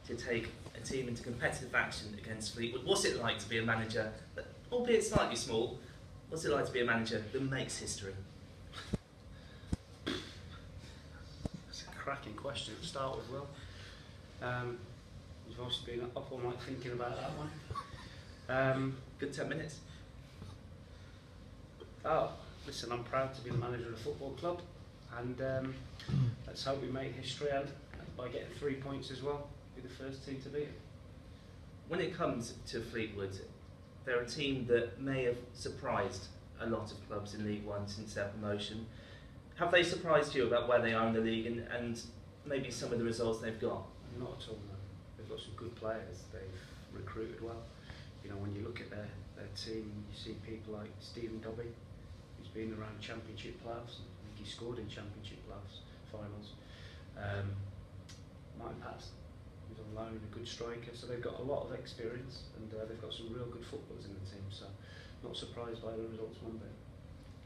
to take a team into competitive action against Fleetwood. What's it like to be a manager, that, albeit slightly small, what's it like to be a manager that makes history? It's a cracking question to start with, Will. You've obviously been up all night thinking about that one. Good 10 minutes. Oh, listen, I'm proud to be the manager of a football club, and let's hope we make history and by getting 3 points as well, be the first team to beat it. When it comes to Fleetwood, they're a team that may have surprised a lot of clubs in League One since their promotion. Have they surprised you about where they are in the league and maybe some of the results they've got? Not at all, no. They've got some good players, they've recruited well. You know, when you look at their team, you see people like Steele-Davis, who's been around Championship playoffs. I think he scored in Championship playoffs finals. Martin Patterson, who's on loan, a good striker. So they've got a lot of experience, and they've got some real good footballers in the team. So not surprised by the results one bit.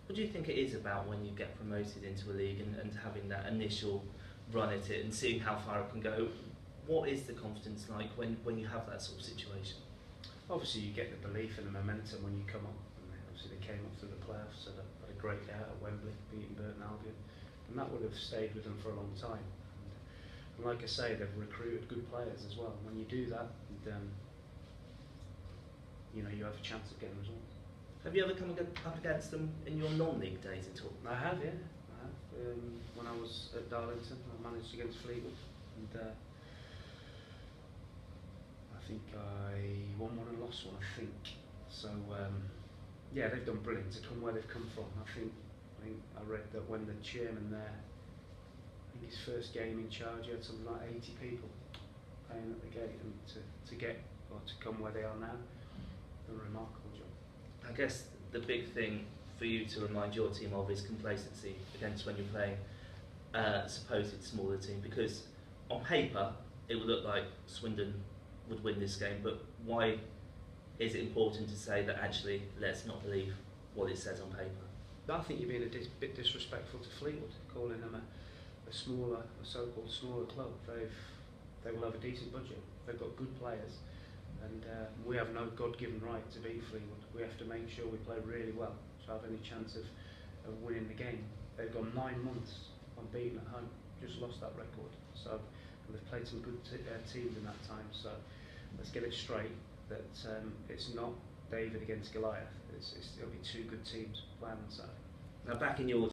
What do you think it is about when you get promoted into a league and having that initial run at it and seeing how far it can go? What is the confidence like when you have that sort of situation? Obviously you get the belief and the momentum when you come up. And obviously they came up through the playoffs, so they had a great day out at Wembley, beating Burton Albion. And that would have stayed with them for a long time. And like I say, they've recruited good players as well. When you do that, you know, you have a chance of getting results. Have you ever come up against them in your non-league days at all? I have, yeah. I have. When I was at Darlington, I managed against Fleetwood, and I think I won one and lost one, I think. So yeah, they've done brilliant to come where they've come from. I think I read that when the chairman there, I think his first game in charge, he had something like 80 people playing at the gate, and to get or to come where they are now, a remarkable job. I guess the big thing for you to remind your team of is complacency against when you're playing a supposed smaller team, because on paper it would look like Swindon would win this game, but why is it important to say that actually let's not believe what it says on paper? I think you're being a bit disrespectful to Fleetwood, calling them a so-called smaller club. They will have a decent budget. They've got good players, and we have no God-given right to beat Fleetwood. We have to make sure we play really well to have any chance of winning the game. They've gone 9 months unbeaten at home, just lost that record. So they've played some good teams in that time. So let's get it straight that it's not David against Goliath. It'll be two good teams playing on Saturday. Now back in your